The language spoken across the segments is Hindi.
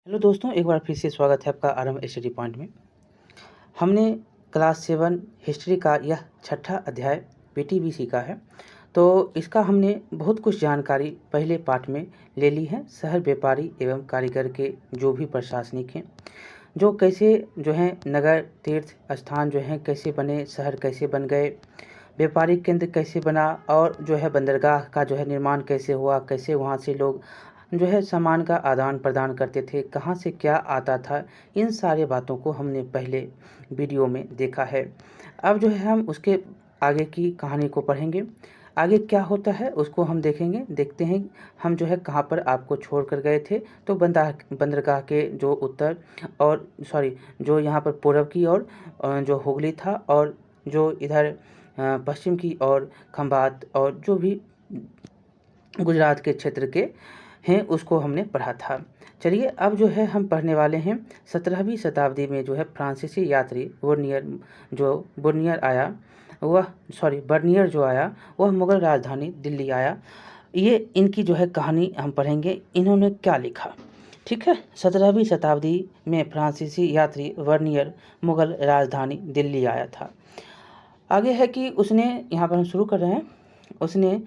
हेलो दोस्तों, एक बार फिर से स्वागत है आपका आरंभ स्टडी पॉइंट में। हमने क्लास 7 हिस्ट्री का यह छठा अध्याय पीटीबीसी का है। तो इसका हमने बहुत कुछ जानकारी पहले पार्ट में ले ली है। शहर व्यापारी एवं कारीगर के जो भी प्रशासनिक हैं, जो कैसे जो हैं नगर तीर्थ स्थान जो हैं कैसे बने, शहर कैसे बन गए, व्यापारिक केंद्र कैसे बना और जो है बंदरगाह का जो है निर्माण कैसे हुआ, कैसे वहाँ से लोग जो है सामान का आदान प्रदान करते थे, कहाँ से क्या आता था, इन सारे बातों को हमने पहले वीडियो में देखा है। अब जो है हम उसके आगे की कहानी को पढ़ेंगे। आगे क्या होता है उसको हम देखेंगे। देखते हैं हम जो है कहाँ पर आपको छोड़ कर गए थे। तो बंदरगाह के जो उत्तर और जो यहाँ पर पूर्व की ओर जो हुगली था, और जो इधर पश्चिम की ओर खंभात और जो भी गुजरात के क्षेत्र के हैं उसको हमने पढ़ा था। चलिए अब जो है हम पढ़ने वाले हैं 17वीं शताब्दी में जो है फ्रांसीसी यात्री बर्नियर जो आया वह मुग़ल राजधानी दिल्ली आया। ये इनकी जो है कहानी हम पढ़ेंगे, इन्होंने क्या लिखा। ठीक है, 17वीं शताब्दी में फ्रांसीसी यात्री बर्नियर मुग़ल राजधानी दिल्ली आया था। आगे है कि उसने, यहाँ पर हम शुरू कर रहे हैं, उसने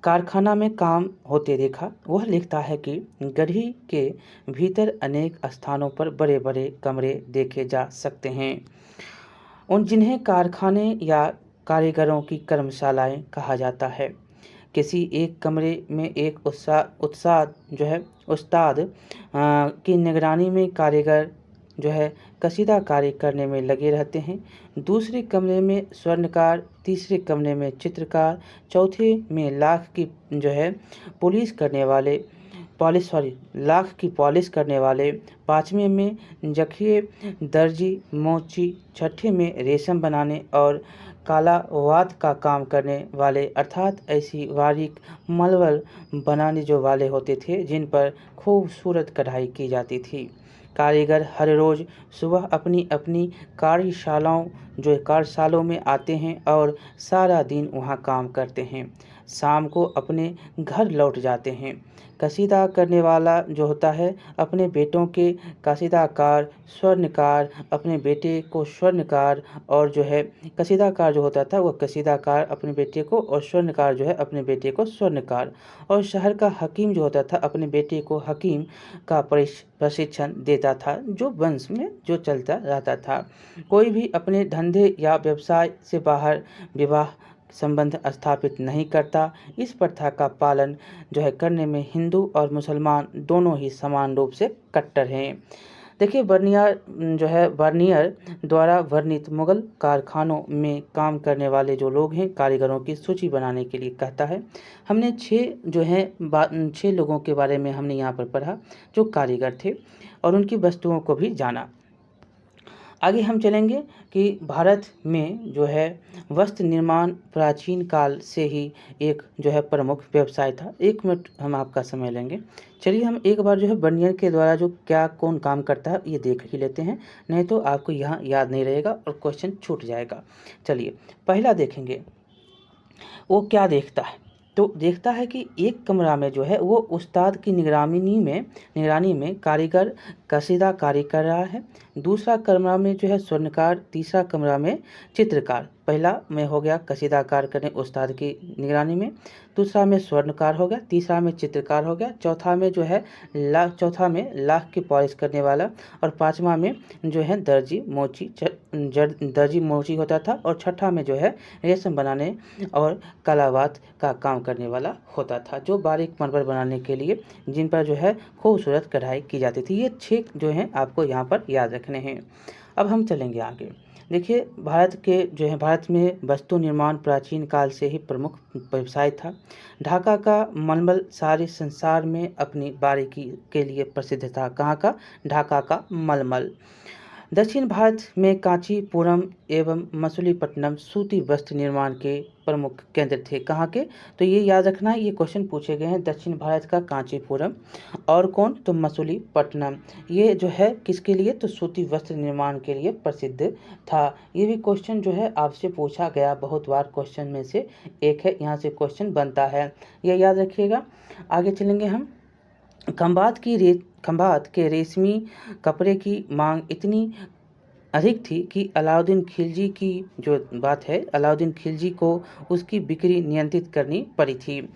कारखाना में काम होते देखा। वह लिखता है कि गढ़ी के भीतर अनेक स्थानों पर बड़े बड़े कमरे देखे जा सकते हैं, उन जिन्हें कारखाने या कारीगरों की कर्मशालाएं कहा जाता है। किसी एक कमरे में एक उस्ताद की निगरानी में कारीगर जो है कसीदाकारी करने में लगे रहते हैं। दूसरे कमरे में स्वर्णकार, तीसरे कमरे में चित्रकार, चौथे में लाख की पॉलिश करने वाले, पाँचवें में जखिए, दर्जी, मोची, छठे में रेशम बनाने और कालावाद का काम करने वाले, अर्थात ऐसी बारीक मलमल बनाने जो वाले होते थे जिन पर खूबसूरत कढ़ाई की जाती थी। कारीगर हर रोज़ सुबह अपनी अपनी कार्यशालाओं में आते हैं और सारा दिन वहाँ काम करते हैं, शाम को अपने घर लौट जाते हैं। कसीदा करने वाला जो होता है अपने बेटों के कसीदाकार, स्वर्णकार अपने बेटे को स्वर्णकार, और जो है कसीदाकार जो होता था वह कसीदाकार अपने बेटे को, और स्वर्णकार जो है अपने बेटे को स्वर्णकार, और शहर का हकीम जो होता था अपने बेटे को हकीम का प्रशिक्षण देता था, जो वंश में जो चलता रहता था। कोई भी अपने धंधे या व्यवसाय से बाहर विवाह संबंध स्थापित नहीं करता। इस प्रथा का पालन जो है करने में हिंदू और मुसलमान दोनों ही समान रूप से कट्टर हैं। देखिए, बर्नियर द्वारा वर्णित मुगल कारखानों में काम करने वाले जो लोग हैं, कारीगरों की सूची बनाने के लिए कहता है। हमने 6 लोगों के बारे में हमने यहाँ पर पढ़ा जो कारीगर थे, और उनकी वस्तुओं को भी जाना। आगे हम चलेंगे कि भारत में जो है वस्त्र निर्माण प्राचीन काल से ही एक जो है प्रमुख व्यवसाय था। 1 मिनट हम आपका समय लेंगे। चलिए हम एक बार जो है बर्नियर के द्वारा जो क्या कौन काम करता है ये देख ही लेते हैं, नहीं तो आपको यहाँ याद नहीं रहेगा और क्वेश्चन छूट जाएगा। चलिए पहला देखेंगे, वो क्या देखता है। तो देखता है कि एक कमरा में जो है वो उस्ताद की निगरानी में कारीगर कसीदाकारी कर रहा है। दूसरा कमरा में जो है स्वर्णकार, तीसरा कमरा में चित्रकार। पहला में हो गया कसीदाकार करने उस्ताद की निगरानी में, दूसरा में स्वर्णकार हो गया, तीसरा में चित्रकार हो गया, चौथा में लाख की पॉलिश करने वाला, और पाँचवा में जो है दर्जी मोची होता था, और छठा में जो है रेशम बनाने और कलावात का काम करने वाला होता था, जो बारीक मरमर बनाने के लिए जिन पर जो है खूबसूरत कढ़ाई की जाती थी। ये 6 जो हैं आपको यहाँ पर याद रखने हैं। अब हम चलेंगे आगे। देखिए, भारत में वस्तु निर्माण प्राचीन काल से ही प्रमुख व्यवसाय था। ढाका का मलमल सारे संसार में अपनी बारीकी के लिए प्रसिद्ध था। कहाँ का? ढाका का मलमल। दक्षिण भारत में कांचीपुरम एवं मछलीपट्टनम सूती वस्त्र निर्माण के प्रमुख केंद्र थे। कहाँ के? तो ये याद रखना है, ये क्वेश्चन पूछे गए हैं। दक्षिण भारत का कांचीपुरम, और कौन? तो मछलीपट्टनम। ये जो है किसके लिए? तो सूती वस्त्र निर्माण के लिए प्रसिद्ध था। ये भी क्वेश्चन जो है आपसे पूछा गया बहुत बार, क्वेश्चन में से एक है, यहाँ से क्वेश्चन बनता है, ये याद रखिएगा। आगे चलेंगे हम। खंभात के रेशमी कपड़े की मांग इतनी अधिक थी कि अलाउद्दीन खिलजी की जो बात है, अलाउद्दीन खिलजी को उसकी बिक्री नियंत्रित करनी पड़ी थी।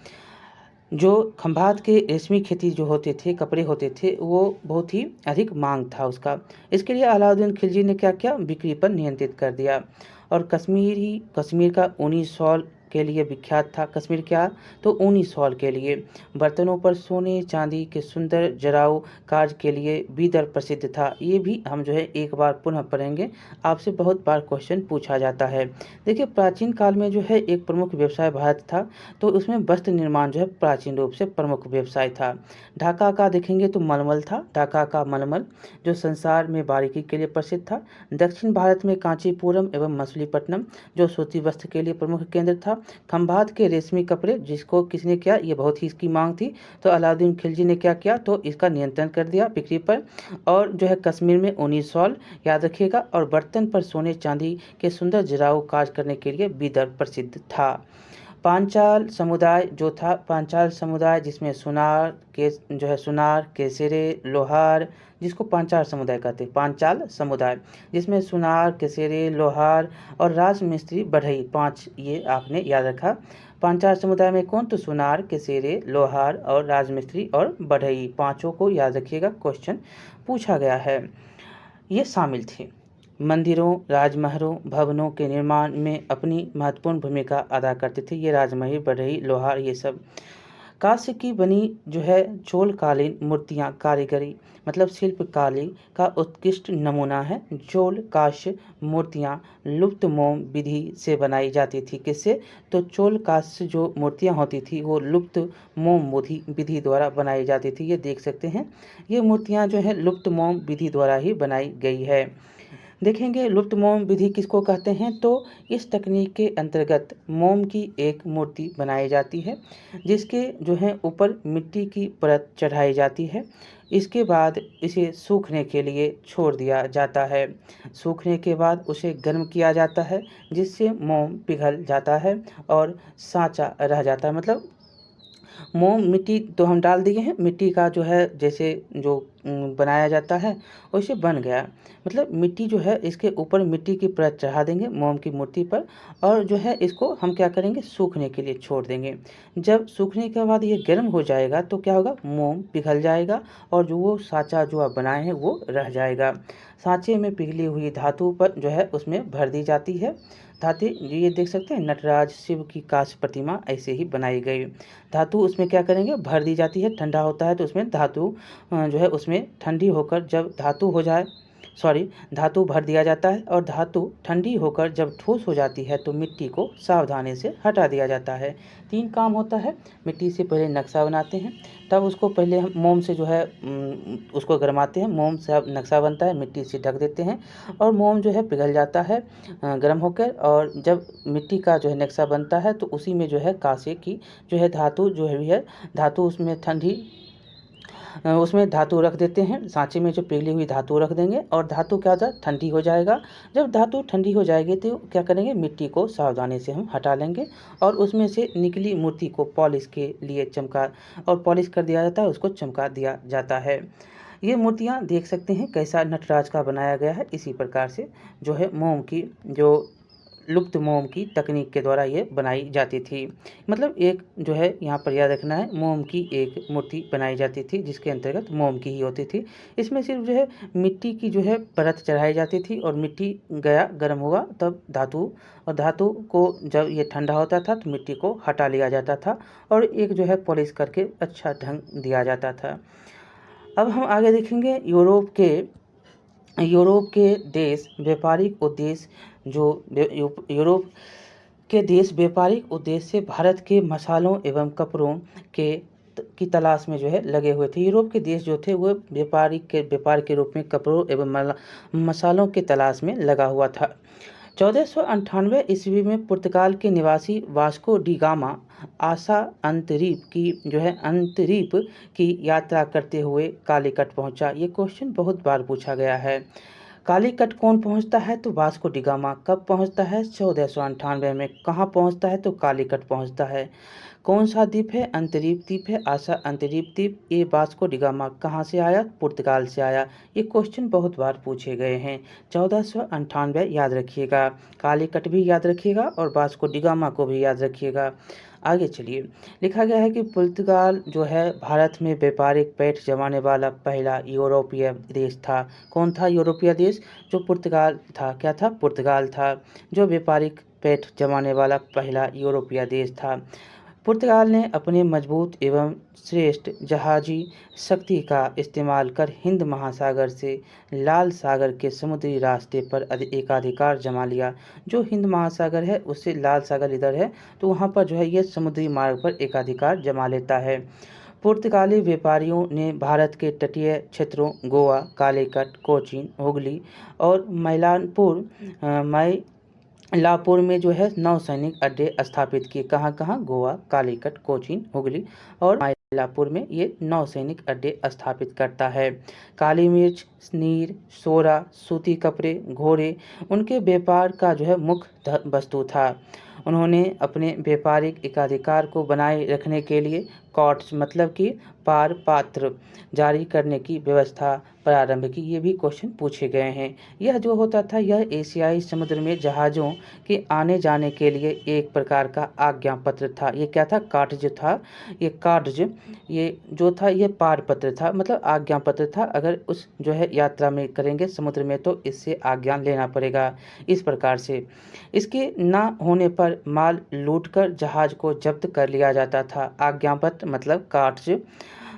जो खंभात के रेशमी खेती जो होते थे, कपड़े होते थे, वो बहुत ही अधिक मांग था उसका। इसके लिए अलाउद्दीन खिलजी ने क्या किया, बिक्री पर नियंत्रित कर दिया। और कश्मीर का ऊनी शॉल के लिए विख्यात था। कश्मीर क्या, तो ऊनी शॉल के लिए। बर्तनों पर सोने चांदी के सुंदर जराऊ कार्य के लिए बीदर प्रसिद्ध था। ये भी हम जो है एक बार पुनः पढ़ेंगे, आपसे बहुत बार क्वेश्चन पूछा जाता है। देखिए, प्राचीन काल में जो है एक प्रमुख व्यवसाय भारत था, तो उसमें वस्त्र निर्माण जो है प्राचीन रूप से प्रमुख व्यवसाय था। ढाका का देखेंगे तो मलमल था, ढाका का मलमल जो संसार में बारीकी के लिए प्रसिद्ध था। दक्षिण भारत में कांचीपुरम एवं मछलीपट्टनम जो सूती वस्त्र के लिए प्रमुख केंद्र था। खंभात के रेशमी कपड़े जिसको किसने किया, ये बहुत ही इसकी मांग थी, तो अलाउद्दीन खिलजी ने क्या किया, तो इसका नियंत्रण कर दिया बिक्री पर। और जो है कश्मीर में ऊनी शॉल याद रखिएगा, और बर्तन पर सोने चांदी के सुंदर जराऊ कार्य करने के लिए बीदर प्रसिद्ध था। पांचाल समुदाय जो था, पांचाल समुदाय जिसमें सुनार केसरे लोहार, जिसको पांचाल समुदाय कहते हैं, पांचाल समुदाय जिसमें सुनार केसरे लोहार और राजमिस्त्री बढ़ई, 5 ये आपने याद रखा। पांचाल समुदाय में कौन, तो सुनार केसरे लोहार और राजमिस्त्री और बढ़ई, पांचों को याद रखिएगा, क्वेश्चन पूछा गया है। ये शामिल थे। मंदिरों, राजमहलों, भवनों के निर्माण में अपनी महत्वपूर्ण भूमिका अदा करते थे ये राजमहल, बढ़ई, लोहार, ये सब। कांस्य की बनी जो है चोलकालीन मूर्तियाँ कारीगरी मतलब शिल्पकारी का उत्कृष्ट नमूना है। चोल कांस्य मूर्तियाँ लुप्त मोम विधि से बनाई जाती थी। किससे, तो चोल कांस्य जो मूर्तियाँ होती थी वो लुप्त मोम विधि द्वारा बनाई जाती थी। ये देख सकते हैं, ये मूर्तियाँ जो है लुप्त मोम विधि द्वारा ही बनाई गई है। देखेंगे लुप्त मोम विधि किसको कहते हैं, तो इस तकनीक के अंतर्गत मोम की एक मूर्ति बनाई जाती है जिसके जो है ऊपर मिट्टी की परत चढ़ाई जाती है। इसके बाद इसे सूखने के लिए छोड़ दिया जाता है। सूखने के बाद उसे गर्म किया जाता है जिससे मोम पिघल जाता है और सांचा रह जाता है। मतलब मोम मिट्टी तो हम डाल दिए हैं, मिट्टी का जो है जैसे जो बनाया जाता है वैसे बन गया। मतलब मिट्टी जो है इसके ऊपर मिट्टी की परत चढ़ा देंगे मोम की मूर्ति पर, और जो है इसको हम क्या करेंगे, सूखने के लिए छोड़ देंगे। जब सूखने के बाद ये गर्म हो जाएगा तो क्या होगा, मोम पिघल जाएगा और जो वो सांचा जो आप बनाए हैं वो रह जाएगा। सांचे में पिघली हुई धातु पर जो है उसमें भर दी जाती है। धातु ये देख सकते हैं, नटराज शिव की कांस्य प्रतिमा ऐसे ही बनाई गई। धातु उसमें क्या करेंगे, भर दी जाती है। ठंडा होता है तो उसमें धातु जो है उसमें ठंडी होकर जब धातु भर दिया जाता है, और धातु ठंडी होकर जब ठोस हो जाती है तो मिट्टी को सावधानी से हटा दिया जाता है। 3 काम होता है, मिट्टी से पहले नक्शा बनाते हैं, तब उसको पहले हम मोम से जो है उसको गरमाते हैं, मोम से अब नक्शा बनता है, मिट्टी से ढक देते हैं और मोम जो है पिघल जाता है गर्म होकर। और जब मिट्टी का जो है नक्शा बनता है तो उसी में जो है कांसे की जो है धातु जो है धातु उसमें धातु रख देते हैं। सांचे में जो पिघली हुई धातु रख देंगे और धातु क्या होता है, ठंडी हो जाएगा। जब धातु ठंडी हो जाएगी तो क्या करेंगे, मिट्टी को सावधानी से हम हटा लेंगे और उसमें से निकली मूर्ति को पॉलिश के लिए पॉलिश कर दिया जाता है, उसको चमका दिया जाता है। ये मूर्तियाँ देख सकते हैं कैसा नटराज का बनाया गया है। इसी प्रकार से जो है मोम की जो लुप्त मोम की तकनीक के द्वारा ये बनाई जाती थी। मतलब एक जो है यहाँ पर याद रखना है, मोम की एक मूर्ति बनाई जाती थी जिसके अंतर्गत मोम की ही होती थी। इसमें सिर्फ जो है मिट्टी की जो है परत चढ़ाई जाती थी और मिट्टी गया गर्म हुआ तब धातु को जब ये ठंडा होता था तो मिट्टी को हटा लिया जाता था और एक जो है पॉलिश करके अच्छा ढंग दिया जाता था। अब हम आगे देखेंगे यूरोप के देश व्यापारिक उद्देश्य यूरोप के देश व्यापारिक उद्देश्य से भारत के मसालों एवं कपड़ों की तलाश में जो है लगे हुए थे। यूरोप के देश जो थे वो व्यापार के रूप में कपड़ों एवं मसालों के तलाश में लगा हुआ था। 1498 ईस्वी में पुर्तगाल के निवासी वास्को डी गामा आशा अंतरीप की यात्रा करते हुए कालीकट पहुंचा। ये क्वेश्चन बहुत बार पूछा गया है। कालीकट कौन पहुंचता है? तो वास्को डी गामा। कब पहुंचता है? 1498 में। कहाँ पहुंचता है? तो कालीकट पहुंचता है। कौन सा द्वीप है? अंतरीप द्वीप है, आशा अंतरीप द्वीप। ये वास्को डी गामा कहाँ से आया? पुर्तगाल से आया। ये क्वेश्चन बहुत बार पूछे गए हैं। 1498 याद रखिएगा, कालीकट भी याद रखिएगा और वास्को डी गामा को भी याद रखिएगा। आगे चलिए, लिखा गया है कि पुर्तगाल जो है भारत में व्यापारिक पैठ जमाने वाला पहला यूरोपीय देश था। कौन था यूरोपीय देश? जो पुर्तगाल था। क्या था? पुर्तगाल था जो व्यापारिक पैठ जमाने वाला पहला यूरोपीय देश था। पुर्तगाल ने अपने मजबूत एवं श्रेष्ठ जहाजी शक्ति का इस्तेमाल कर हिंद महासागर से लाल सागर के समुद्री रास्ते पर एकाधिकार जमा लिया। जो हिंद महासागर है उससे लाल सागर इधर है, तो वहाँ पर जो है ये समुद्री मार्ग पर एकाधिकार जमा लेता है। पुर्तगाली व्यापारियों ने भारत के तटीय क्षेत्रों गोवा, कालीकट, कोचीन, हुगली और लापुर में जो है नौसैनिक अड्डे स्थापित किए। कहाँ कहाँ? गोवा, कालीकट, कोचीन, हुगली और माइलापुर में ये नौसैनिक अड्डे स्थापित करता है। काली मिर्च, नीर, सोरा, सूती कपड़े, घोड़े उनके व्यापार का जो है मुख्य वस्तु था। उन्होंने अपने व्यापारिक एकाधिकार को बनाए रखने के लिए कॉट्स मतलब कि पार पात्र जारी करने की व्यवस्था प्रारंभ की। ये भी क्वेश्चन पूछे गए हैं। यह जो होता था यह एशियाई समुद्र में जहाज़ों के आने जाने के लिए एक प्रकार का आज्ञा पत्र था। ये क्या था? कार्ड्स था। ये कार्ड्स ये जो था ये पार पत्र था, मतलब आज्ञा पत्र था। अगर उस जो है यात्रा में करेंगे समुद्र में तो इससे आज्ञा लेना पड़ेगा। इस प्रकार से इसके ना होने पर माल लूटकर जहाज को जब्त कर लिया जाता था। आज्ञापत्र मतलब कार्ड्स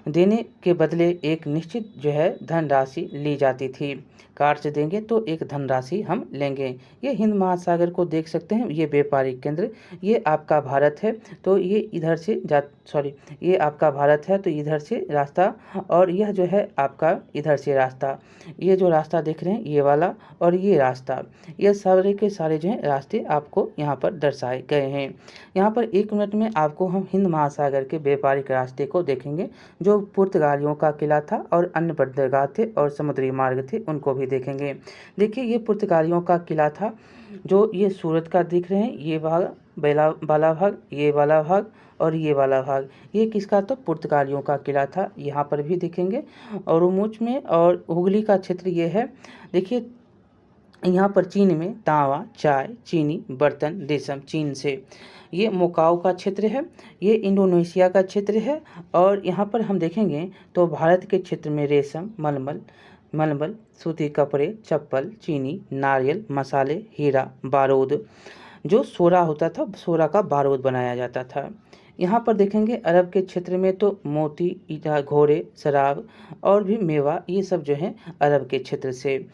देने के बदले एक निश्चित जो है धनराशि ली जाती थी। कार्ड्स देंगे तो एक धनराशि हम लेंगे। ये हिंद महासागर को देख सकते हैं, ये व्यापारिक केंद्र, ये आपका भारत है तो ये इधर से ये आपका भारत है तो इधर से रास्ता, और यह जो है आपका इधर से रास्ता। ये जो रास्ता देख रहे हैं ये वाला और ये रास्ता, ये सारे के सारे जो है रास्ते आपको यहाँ पर दर्शाए गए हैं। यहाँ पर 1 मिनट में आपको हम हिंद महासागर के व्यापारिक रास्ते को देखेंगे जो पुर्तगालियों का किला था और अन्य बंदरगाह थे और समुद्री मार्ग थे उनको भी देखेंगे। देखिए ये पुर्तगालियों का किला था जो ये सूरत का दिख रहे हैं, ये भाग वाला भाग, ये वाला भाग और ये वाला भाग, ये किसका? तो पुर्तगालियों का किला था। यहाँ पर भी देखेंगे और उमुच में और हुगली का क्षेत्र ये है। देखिए यहाँ पर चीन में तांबा, चाय, चीनी, बर्तन, रेशम चीन से। ये मोकाओ का क्षेत्र है, ये इंडोनेशिया का क्षेत्र है। और यहाँ पर हम देखेंगे तो भारत के क्षेत्र में रेशम, मलमल, सूती कपड़े, चप्पल, चीनी, नारियल, मसाले, हीरा, बारूद, जो सोरा होता था, सोरा का बारूद बनाया जाता था। यहाँ पर देखेंगे अरब के क्षेत्र में तो मोती, ईटा, घोड़े, शराब और भी मेवा, ये सब जो है अरब के क्षेत्र से।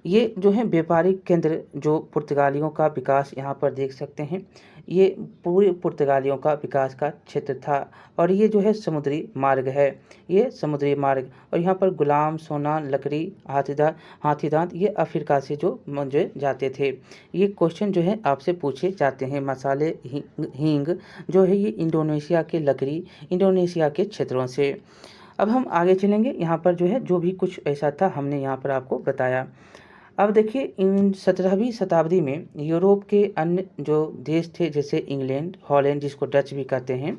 ये जो है व्यापारिक केंद्र जो पुर्तगालियों का विकास यहाँ पर देख सकते हैं, ये पूरे पुर्तगालियों का विकास का क्षेत्र था। और ये जो है समुद्री मार्ग है, ये समुद्री मार्ग। और यहाँ पर गुलाम, सोना, लकड़ी, हाथी दांत ये अफ्रीका से जो जाते थे। ये क्वेश्चन जो है आपसे पूछे जाते हैं। मसाले, हींग जो है ये इंडोनेशिया के लकड़ी, इंडोनेशिया के क्षेत्रों से। अब हम आगे चलेंगे। यहाँ पर जो है जो भी कुछ ऐसा था हमने यहाँ पर आपको बताया। अब देखिए इन 17वीं शताब्दी में यूरोप के अन्य जो देश थे जैसे इंग्लैंड, हॉलैंड जिसको डच भी कहते हैं,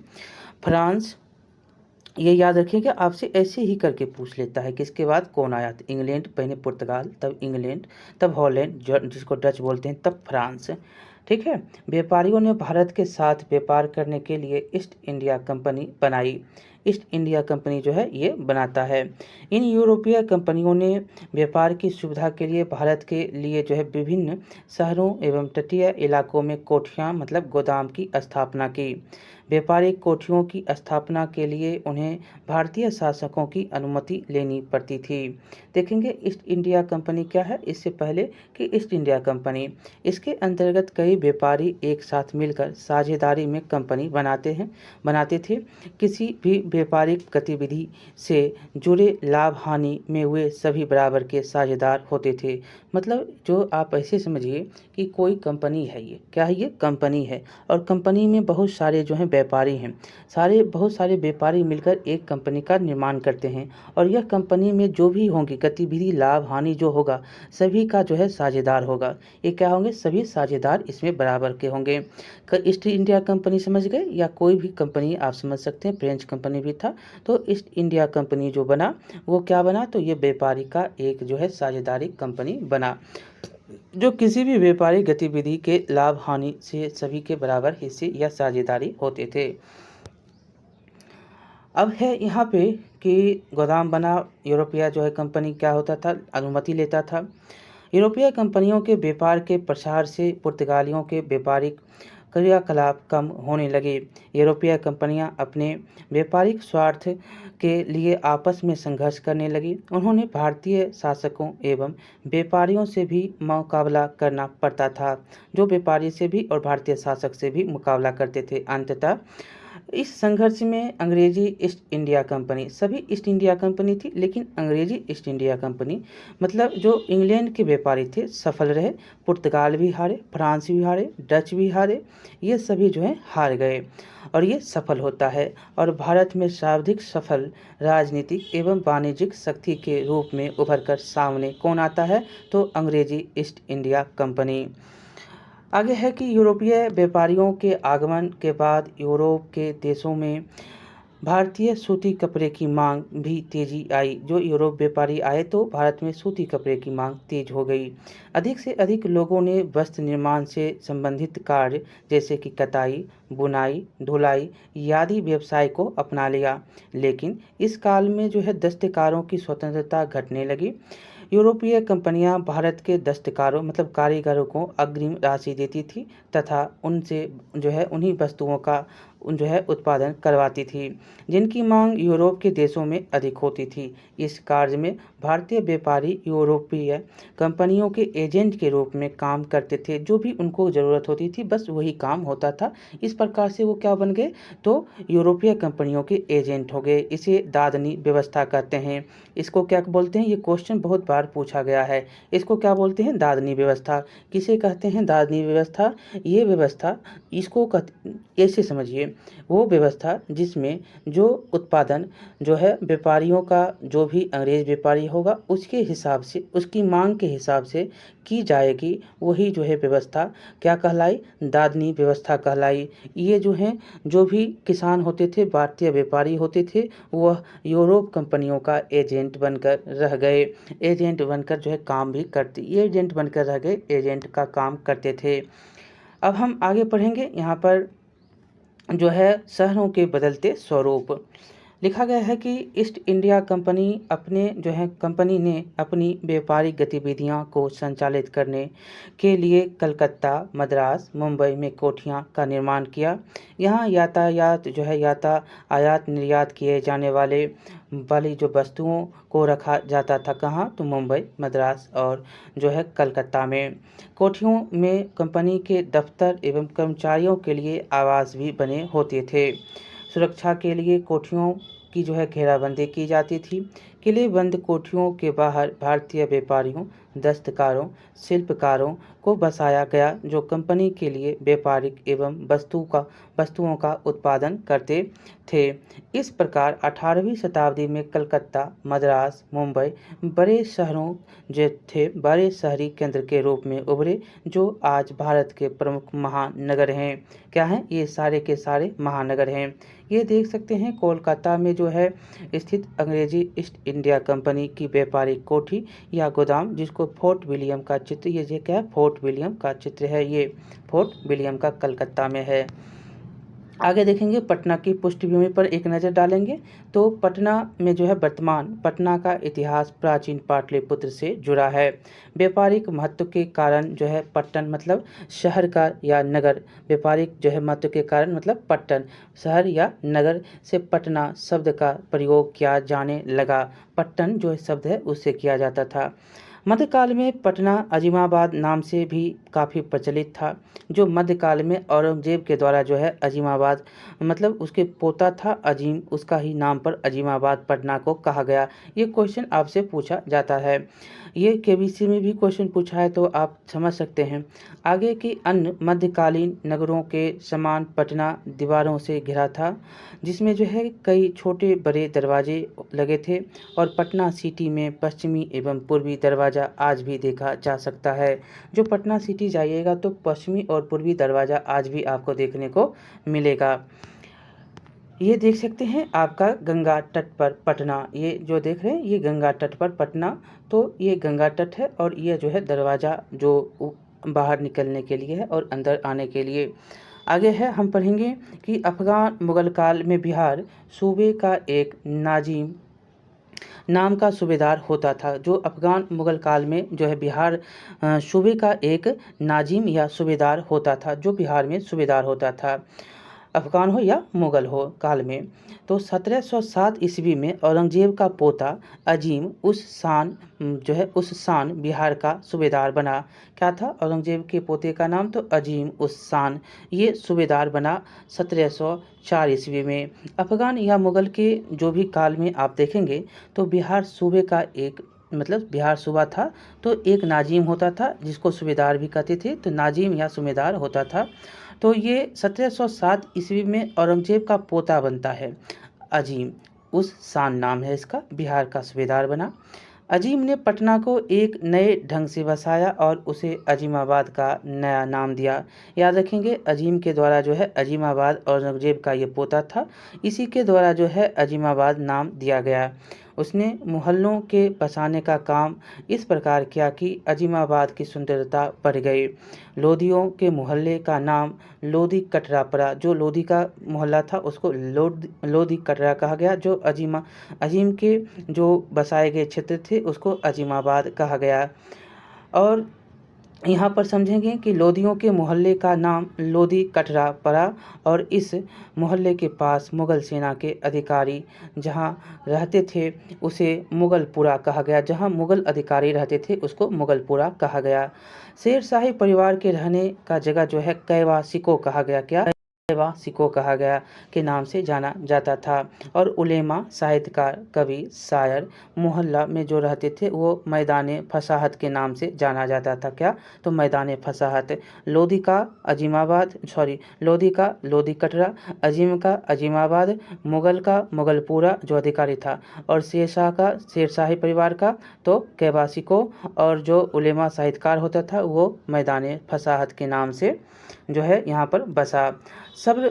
फ्रांस, ये याद रखिएगा आपसे ऐसे ही करके पूछ लेता है कि इसके बाद कौन आया। तो इंग्लैंड, पहले पुर्तगाल, तब इंग्लैंड, तब हॉलैंड जिसको डच बोलते हैं, तब फ्रांस। ठीक है। व्यापारियों ने भारत के साथ व्यापार करने के लिए ईस्ट इंडिया कंपनी बनाई। ईस्ट इंडिया कंपनी जो है ये बनाता है। इन यूरोपीय कंपनियों ने व्यापार की सुविधा के लिए भारत के लिए जो है विभिन्न शहरों एवं तटीय इलाकों में कोठियाँ मतलब गोदाम की स्थापना की। व्यापारिक कोठियों की स्थापना के लिए उन्हें भारतीय शासकों की अनुमति लेनी पड़ती थी। देखेंगे ईस्ट इंडिया कंपनी क्या है, इससे पहले कि ईस्ट इंडिया कंपनी, इसके अंतर्गत कई कई व्यापारी एक साथ मिलकर साझेदारी में कंपनी बनाते थे। किसी भी व्यापारिक गतिविधि से जुड़े लाभ हानि में वे सभी बराबर के साझेदार होते थे। मतलब जो आप ऐसे समझिए कि कोई कंपनी है, ये क्या है, ये कंपनी है और कंपनी में बहुत सारे जो हैं व्यापारी हैं। बहुत सारे व्यापारी मिलकर एक कंपनी का निर्माण करते हैं और यह कंपनी में जो भी होंगी गतिविधि, लाभ हानि जो होगा, सभी का जो है साझेदार होगा। ये क्या होंगे, सभी साझेदार इसमें बराबर के होंगे। ईस्ट इंडिया कंपनी समझ गए, या कोई भी कंपनी आप समझ सकते हैं, फ्रेंच कंपनी भी था। तो ईस्ट इंडिया कंपनी जो बना वो क्या बना, तो ये व्यापारी का एक जो है साझेदारी कंपनी बना, जो किसी भी व्यापारिक गतिविधि के लाभ हानि से सभी के बराबर हिस्से या साझेदारी होते थे। अब है यहाँ पे कि गोदाम बना। यूरोपीय जो है कंपनी क्या होता था, अनुमति लेता था। यूरोपीय कंपनियों के व्यापार के प्रसार से पुर्तगालियों के व्यापारिक क्रियाकलाप कम होने लगे। यूरोपीय कंपनियां अपने व्यापारिक स्वार्थ के लिए आपस में संघर्ष करने लगी। उन्होंने भारतीय शासकों एवं व्यापारियों से भी मुकाबला करना पड़ता था, जो व्यापारी से भी और भारतीय शासक से भी मुकाबला करते थे। अंततः इस संघर्ष में अंग्रेजी ईस्ट इंडिया कंपनी, सभी ईस्ट इंडिया कंपनी थी लेकिन अंग्रेजी ईस्ट इंडिया कंपनी मतलब जो इंग्लैंड के व्यापारी थे सफल रहे। पुर्तगाल भी हारे, फ्रांस भी हारे, डच भी हारे, ये सभी जो है हार गए और ये सफल होता है। और भारत में सर्वाधिक सफल राजनीतिक एवं वाणिज्यिक शक्ति के रूप में उभर कर सामने कौन आता है, तो अंग्रेजी ईस्ट इंडिया कंपनी। आगे है कि यूरोपीय व्यापारियों के आगमन के बाद यूरोप के देशों में भारतीय सूती कपड़े की मांग भी तेजी आई। जो यूरोप व्यापारी आए तो भारत में सूती कपड़े की मांग तेज हो गई। अधिक से अधिक लोगों ने वस्त्र निर्माण से संबंधित कार्य जैसे कि कताई, बुनाई, धुलाई आदि व्यवसाय को अपना लिया। लेकिन इस काल में जो है दस्तकारों की स्वतंत्रता घटने लगी। यूरोपीय कंपनियां भारत के दस्तकारों मतलब कारीगरों को अग्रिम राशि देती थी तथा उनसे जो है उन्हीं वस्तुओं का जो है उत्पादन करवाती थी जिनकी मांग यूरोप के देशों में अधिक होती थी। इस कार्य में भारतीय व्यापारी यूरोपीय कंपनियों के एजेंट के रूप में काम करते थे। जो भी उनको ज़रूरत होती थी बस वही काम होता था। इस प्रकार से वो क्या बन गए, तो यूरोपीय कंपनियों के एजेंट हो गए। इसे दादनी व्यवस्था कहते हैं। इसको क्या बोलते हैं, ये क्वेश्चन बहुत बार पूछा गया है। इसको क्या बोलते हैं, दादनी व्यवस्था। किसे कहते हैं दादनी व्यवस्था, ये व्यवस्था इसको ऐसे समझिए, वो व्यवस्था जिसमें जो उत्पादन जो है व्यापारियों का, जो भी अंग्रेज व्यापारी होगा उसके हिसाब से, उसकी मांग के हिसाब से की जाएगी, वही जो है व्यवस्था क्या कहलाई, दादनी व्यवस्था कहलाई। ये जो है जो भी किसान होते थे, भारतीय व्यापारी होते थे, वह यूरोप कंपनियों का एजेंट बनकर रह गए। एजेंट बनकर जो है काम भी करते, ये एजेंट बनकर रह गए, एजेंट का काम करते थे। अब हम आगे पढ़ेंगे। यहाँ पर जो है शहरों के बदलते स्वरूप लिखा गया है कि ईस्ट इंडिया कंपनी ने अपनी व्यापारिक गतिविधियां को संचालित करने के लिए कलकत्ता, मद्रास, मुंबई में कोठियां का निर्माण किया। यहां यातायात जो है आयात निर्यात किए जाने वाली जो वस्तुओं को रखा जाता था, कहाँ, तो मुंबई, मद्रास और जो है कलकत्ता में। कोठियों में कंपनी के दफ्तर एवं कर्मचारियों के लिए आवास भी बने होते थे। सुरक्षा के लिए कोठियों की जो है घेराबंदी की जाती थी। किले बंद कोठियों के बाहर भारतीय व्यापारियों, दस्तकारों, शिल्पकारों को बसाया गया जो कंपनी के लिए व्यापारिक एवं वस्तुओं का उत्पादन करते थे। इस प्रकार 18वीं शताब्दी में कलकत्ता, मद्रास, मुंबई बड़े शहरी केंद्र के रूप में उभरे, जो आज भारत के प्रमुख महानगर हैं। क्या हैं, ये सारे के सारे महानगर हैं। ये देख सकते हैं कोलकाता में जो है स्थित अंग्रेजी ईस्ट इंडिया कंपनी की व्यापारिक कोठी या गोदाम, जिसको फोर्ट विलियम का चित्र, ये क्या है, फोर्ट विलियम का चित्र है। ये फोर्ट विलियम का कलकत्ता में है। आगे देखेंगे पटना की पृष्ठभूमि पर एक नज़र डालेंगे तो पटना में जो है पटना का इतिहास प्राचीन पाटलिपुत्र से जुड़ा है। व्यापारिक महत्व के कारण जो है पट्टन मतलब शहर का या नगर, व्यापारिक जो है महत्व के कारण मतलब पट्टन शहर या नगर से पटना शब्द का प्रयोग किया जाने लगा। पट्टन जो शब्द है उससे किया जाता था। मध्यकाल में पटना अजीमाबाद नाम से भी काफ़ी प्रचलित था। जो मध्यकाल में औरंगजेब के द्वारा जो है अजीमाबाद मतलब उसके पोता था अजीम, उसका ही नाम पर अजीमाबाद पटना को कहा गया। ये क्वेश्चन आपसे पूछा जाता है। ये केबीसी में भी क्वेश्चन पूछा है तो आप समझ सकते हैं। आगे की अन्य मध्यकालीन नगरों के समान पटना दीवारों से घिरा था, जिसमें जो है कई छोटे बड़े दरवाजे लगे थे और पटना सिटी में पश्चिमी एवं पूर्वी दरवाज़ा आज भी देखा जा सकता है। जो पटना सिटी जाइएगा तो पश्चिमी और पूर्वी दरवाज़ा आज भी आपको देखने को मिलेगा। ये देख सकते हैं आपका गंगा तट पर पटना, ये जो देख रहे हैं ये गंगा तट पर पटना, तो ये गंगा तट है और ये जो है दरवाज़ा जो बाहर निकलने के लिए है और अंदर आने के लिए। आगे है हम पढ़ेंगे कि अफ़गान मुग़ल काल में बिहार सूबे का एक नाजिम नाम का सूबेदार होता था। जो अफ़गान मुग़ल काल में जो है बिहार सूबे का एक नाजिम या सूबेदार होता था, जो बिहार में सूबेदार होता था, अफ़गान हो या मुग़ल हो काल में। तो 1707 ईस्वी में औरंगजेब का पोता अजीम उस शान बिहार का सूबेदार बना। क्या था औरंगजेब के पोते का नाम? तो अजीम उस शान, ये सूबेदार बना 1704 ईस्वी में। अफ़गान या मुग़ल के जो भी काल में आप देखेंगे तो बिहार सूबे का एक मतलब बिहार सूबा था, तो एक नाजिम होता था जिसको सूबेदार भी कहते थे, तो नाजिम या सूबेदार होता था। तो ये 1707 ईस्वी में औरंगजेब का पोता बनता है अजीम, उस शान नाम है इसका, बिहार का सूबेदार बना। अजीम ने पटना को एक नए ढंग से बसाया और उसे अजीमाबाद का नया नाम दिया। याद रखेंगे अजीम के द्वारा जो है अजीमाबाद औरंगजेब का ये पोता था, इसी के द्वारा जो है अजीमाबाद नाम दिया गया। उसने मोहल्लों के बसाने का काम इस प्रकार किया कि अजीमाबाद की सुंदरता बढ़ गई। लोधियों के मोहल्ले का नाम लोधी कटरा पड़ा। जो लोधी का मोहल्ला था उसको लोधी कटरा कहा गया। जो अजीम के जो बसाए गए क्षेत्र थे उसको अजीमाबाद कहा गया। और यहाँ पर समझेंगे कि लोधियों के मोहल्ले का नाम लोधी कटरा पड़ा और इस मोहल्ले के पास मुग़ल सेना के अधिकारी जहाँ रहते थे उसे मुग़लपुरा कहा गया। जहाँ मुग़ल अधिकारी रहते थे उसको मुग़लपुरा कहा गया। शेरशाही परिवार के रहने का जगह जो है कैवा सिको कहा गया। क्या? कैवा सिको कहा गया के नाम से जाना जाता था। और उलेमा, साहित्यकार, कवि, शायर मोहल्ला में जो रहते थे वो मैदान फसाहत के नाम से जाना जाता था। क्या? तो मैदान फसाहत। लोधी का लोधी कटरा, अजीम का अजीमाबाद, मुग़ल का मुग़लपुरा जो अधिकारी था, और शेरशाह का शेरशाही परिवार का तो कैबासिको, और जो उलेमा साहित्यकार होता था वो मैदान फसाहत के नाम से जो है यहाँ पर बसा। सब्र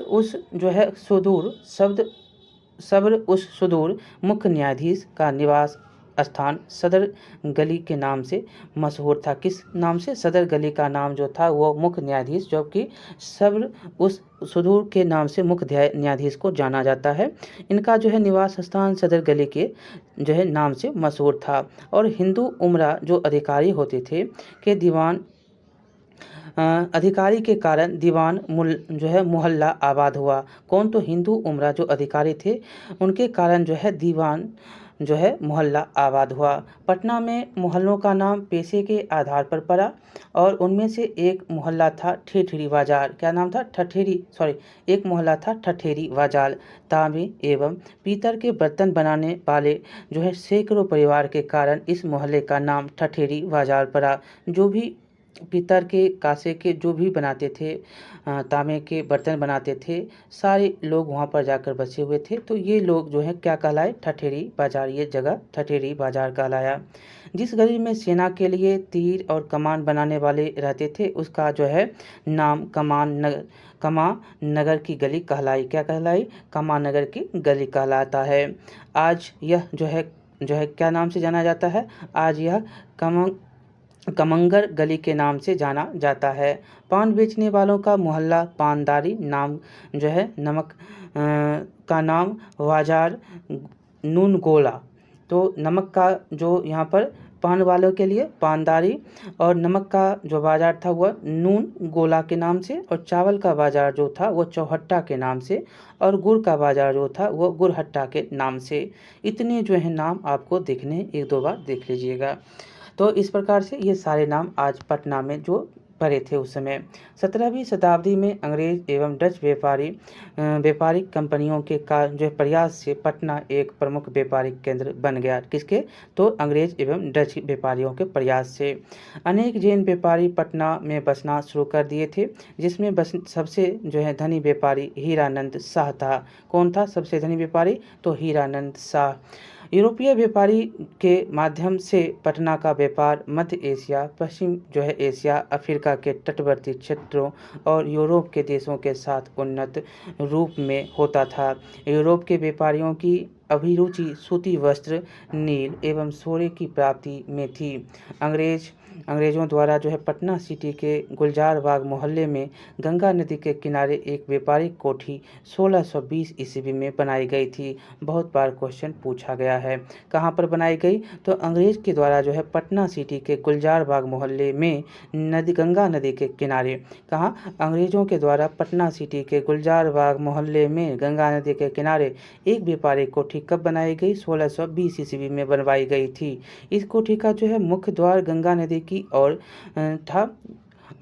उस सुदूर मुख्य न्यायाधीश का निवास स्थान सदर गली के नाम से मशहूर था। किस नाम से? सदर गली का नाम जो था वो मुख्य न्यायाधीश, जबकि सब्र उस सुदूर के नाम से मुख्य न्यायाधीश को जाना जाता है। इनका जो है निवास स्थान सदर गली के जो है नाम से मशहूर था। और हिंदू उमरा जो अधिकारी होते थे के दीवान अधिकारी के कारण दीवान जो है मोहल्ला आबाद हुआ। कौन? तो हिंदू उमरा जो अधिकारी थे उनके कारण जो है दीवान जो है मोहल्ला आबाद हुआ। पटना में मोहल्लों का नाम पेशे के आधार पर पड़ा और उनमें से एक मोहल्ला था ठठेरी बाजार। क्या नाम था? एक मोहल्ला था ठठेरी बाजार। तांबे एवं पीतल के बर्तन बनाने वाले जो है सैकड़ों परिवार के कारण इस मोहल्ले का नाम ठठेरी बाजार पड़ा। जो भी पीतल के कांसे के जो भी बनाते थे, तांबे के बर्तन बनाते थे, सारे लोग वहाँ पर जाकर बसे हुए थे। तो ये लोग जो है क्या कहलाए? ठठेरी बाजार। ये जगह ठठेरी बाजार कहलाया। जिस गली में सेना के लिए तीर और कमान बनाने वाले रहते थे उसका जो है नाम कमा नगर की गली कहलाई। क्या कहलाई? कमा नगर की गली कहलाता है। आज यह जो है क्या नाम से जाना जाता है? आज यह कमंगर गली के नाम से जाना जाता है। पान बेचने वालों का मोहल्ला पानदारी नाम जो है नमक का नाम बाजार नून गोला। तो नमक का जो यहाँ पर पान वालों के लिए पानदारी, और नमक का जो बाजार था वह नून गोला के नाम से, और चावल का बाजार जो था वो चौहट्टा के नाम से, और गुड़ का बाजार जो था वो गुड़हट्टा के नाम से। इतने जो है नाम आपको देखने, एक दो बार देख लीजिएगा। तो इस प्रकार से ये सारे नाम आज पटना में जो पड़े थे उस समय। 17वीं शताब्दी में अंग्रेज एवं डच व्यापारिक कंपनियों के जो प्रयास से पटना एक प्रमुख व्यापारिक केंद्र बन गया। किसके? तो अंग्रेज एवं डच व्यापारियों के प्रयास से अनेक जैन व्यापारी पटना में बसना शुरू कर दिए थे, जिसमें सबसे जो है धनी व्यापारी हीरानंद शाह था। कौन था सबसे धनी व्यापारी? तो हीरानंद शाह। यूरोपीय व्यापारी के माध्यम से पटना का व्यापार मध्य एशिया, पश्चिम जो है एशिया, अफ्रीका के तटवर्ती क्षेत्रों और यूरोप के देशों के साथ उन्नत रूप में होता था। यूरोप के व्यापारियों की अभिरुचि सूती वस्त्र, नील एवं सोने की प्राप्ति में थी। अंग्रेजों द्वारा जो है पटना सिटी के गुलजार बाग मोहल्ले में गंगा नदी के किनारे एक व्यापारिक कोठी 1620 ईस्वी में बनाई गई थी। बहुत बार क्वेश्चन पूछा गया है। कहाँ पर बनाई गई? तो अंग्रेज के द्वारा जो है पटना सिटी के गुलजार बाग मोहल्ले में गंगा नदी के किनारे। कहाँ? अंग्रेजों के द्वारा पटना सिटी के गुलजार बाग मोहल्ले में गंगा नदी के किनारे एक व्यापारिक कोठी कब बनाई गई? 1620 ईस्वी में बनवाई गई थी। इस कोठी का जो है मुख्य द्वार गंगा नदी की ओर था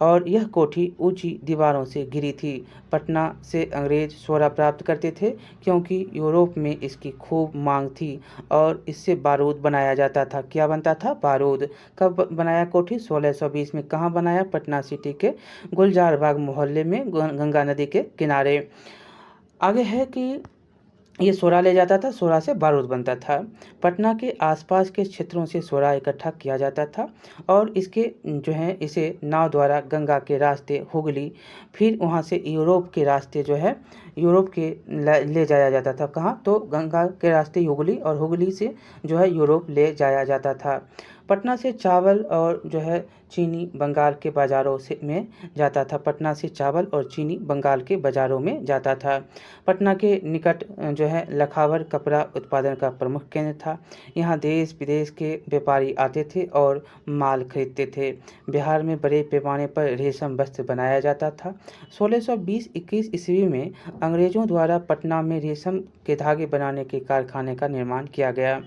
और यह कोठी ऊंची दीवारों से घिरी थी। पटना से अंग्रेज सोना प्राप्त करते थे क्योंकि यूरोप में इसकी खूब मांग थी और इससे बारूद बनाया जाता था। क्या बनता था? बारूद। कब बनाया कोठी? 1620 में। कहाँ बनाया? पटना सिटी के गुलजार बाग मोहल्ले में गंगा नदी के किनारे। आगे है कि ये सोरा ले जाता था, सोरा से बारूद बनता था। पटना के आसपास के क्षेत्रों से सोरा इकट्ठा किया जाता था और इसके जो है इसे नाव द्वारा गंगा के रास्ते हुगली, फिर वहाँ से यूरोप के रास्ते जो है यूरोप के ले जाया जाता था। कहाँ? तो गंगा के रास्ते हुगली और हुगली से जो है यूरोप ले जाया जाता था। पटना से चावल और जो है चीनी बंगाल के बाज़ारों में जाता था। पटना से चावल और चीनी बंगाल के बाज़ारों में जाता था। पटना के निकट जो है लखावर कपड़ा उत्पादन का प्रमुख केंद्र था। यहाँ देश विदेश के व्यापारी आते थे और माल खरीदते थे। बिहार में बड़े पैमाने पर रेशम वस्त्र बनाया जाता था। 1620-21 ईस्वी में अंग्रेजों द्वारा पटना में रेशम के धागे बनाने के कारखाने का निर्माण किया गया।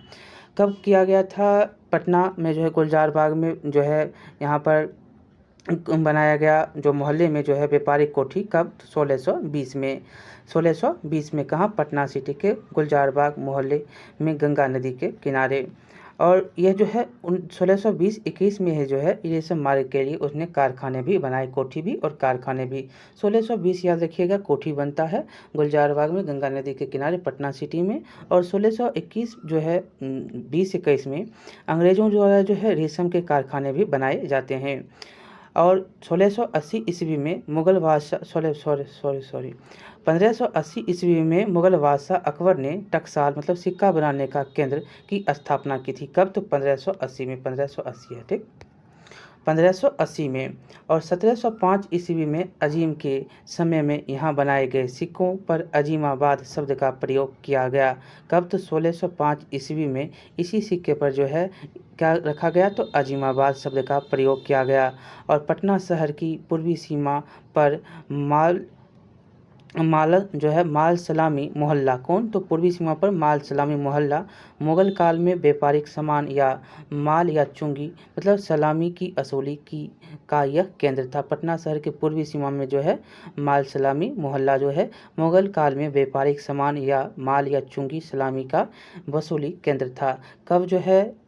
कब किया गया था? पटना में जो है गुलजार बाग में जो है यहाँ पर बनाया गया जो मोहल्ले में जो है व्यापारिक कोठी। कब? 1620 में। 1620 में कहाँ? पटना सिटी के गुलजार बाग मोहल्ले में गंगा नदी के किनारे। और यह जो है 1620-21 में है जो है रेशम मार्ग के लिए उसने कारखाने भी बनाए, कोठी भी और कारखाने भी। 1620 याद रखिएगा, कोठी बनता है गुलजार बाग में गंगा नदी के किनारे पटना सिटी में। और 1621 जो है 20-21 में अंग्रेजों द्वारा जो है रेशम के कारखाने भी बनाए जाते हैं। और 1680 ईस्वी में मुगल बादशाह 1580 ईस्वी में मुगल बादशाह अकबर ने टकसाल मतलब सिक्का बनाने का केंद्र की स्थापना की थी। कब? तो 1580 में। 1580 है, ठीक। 1580 में। और 1705 ईस्वी में अजीम के समय में यहाँ बनाए गए सिक्कों पर अजीमाबाद शब्द का प्रयोग किया गया। कब? तो 1605 ईस्वी में इसी सिक्के पर जो है क्या रखा गया? तो अजीमाबाद शब्द का प्रयोग किया गया। और पटना शहर की पूर्वी सीमा पर माल सलामी मोहल्ला। कौन? तो पूर्वी सीमा पर माल सलामी मोहल्ला मुगल काल में व्यापारिक सामान या माल या चुंगी मतलब सलामी की असौली का यह केंद्र था। पटना शहर के पूर्वी सीमा में जो है माल सलामी मोहल्ला जो है मुगल काल में व्यापारिक सामान या माल या चुंगी सलामी का वसूली केंद्र था। कब जो है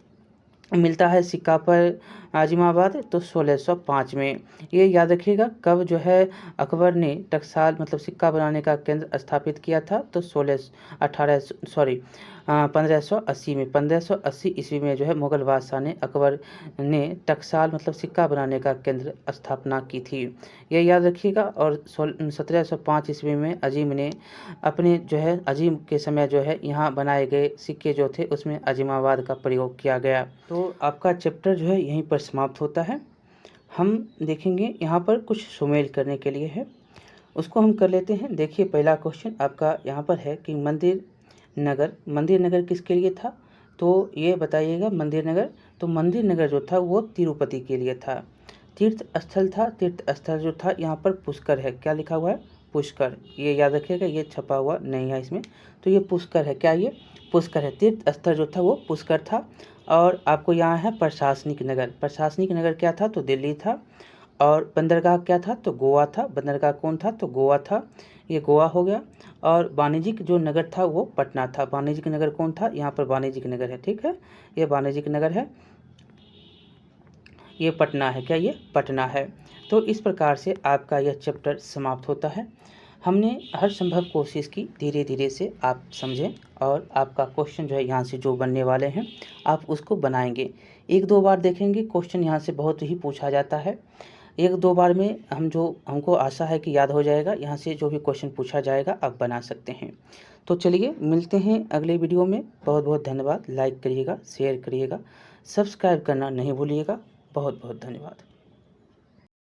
मिलता है सिक्का पर आजिमाबाद? तो 1605 में। ये याद रखिएगा। कब जो है अकबर ने टकसाल मतलब सिक्का बनाने का केंद्र स्थापित किया था? तो 1580 में। 1580 ईस्वी में जो है मुगल बादशाह ने अकबर ने टकसाल मतलब सिक्का बनाने का केंद्र स्थापना की थी। ये याद रखिएगा। और 1705 ईस्वी में अजीम ने अपने जो है अजीम के समय जो है यहाँ बनाए गए सिक्के जो थे उसमें अजीमाबाद का प्रयोग किया गया। तो आपका चैप्टर जो है यहीं पर समाप्त होता है। हम देखेंगे यहाँ पर कुछ सुमेल करने के लिए है, उसको हम कर लेते हैं। देखिए पहला क्वेश्चन आपका यहाँ पर है कि मंदिर नगर किसके लिए था? तो ये बताइएगा मंदिर नगर। तो मंदिर नगर जो था वो तिरुपति के लिए था। तीर्थ स्थल था, तीर्थ स्थल जो था यहाँ पर पुष्कर है। क्या लिखा हुआ है? पुष्कर। ये याद रखिएगा, ये छपा हुआ नहीं है इसमें। तो ये पुष्कर है। क्या ये? पुष्कर है। तीर्थ स्थल जो था वो पुष्कर था। और आपको यहाँ है प्रशासनिक नगर। प्रशासनिक नगर क्या था? तो दिल्ली था। और बंदरगाह क्या था? तो गोवा था। बंदरगाह कौन था? तो गोवा था, ये गोवा हो गया। और वाणिज्यिक जो नगर था वो पटना था। वाणिज्यिक नगर कौन था? यहाँ पर वाणिज्यिक नगर है, ठीक है, ये वाणिज्यिक नगर है, ये पटना है। क्या ये पटना है? तो इस प्रकार से आपका यह चैप्टर समाप्त होता है। हमने हर संभव कोशिश की धीरे धीरे से आप समझें, और आपका क्वेश्चन जो है यहाँ से जो बनने वाले हैं आप उसको बनाएंगे। एक दो बार देखेंगे क्वेश्चन यहाँ से बहुत ही पूछा जाता है, एक दो बार में हमको आशा है कि याद हो जाएगा। यहाँ से जो भी क्वेश्चन पूछा जाएगा आप बना सकते हैं। तो चलिए मिलते हैं अगले वीडियो में। बहुत बहुत धन्यवाद। लाइक करिएगा, शेयर करिएगा, सब्सक्राइब करना नहीं भूलिएगा। बहुत बहुत धन्यवाद।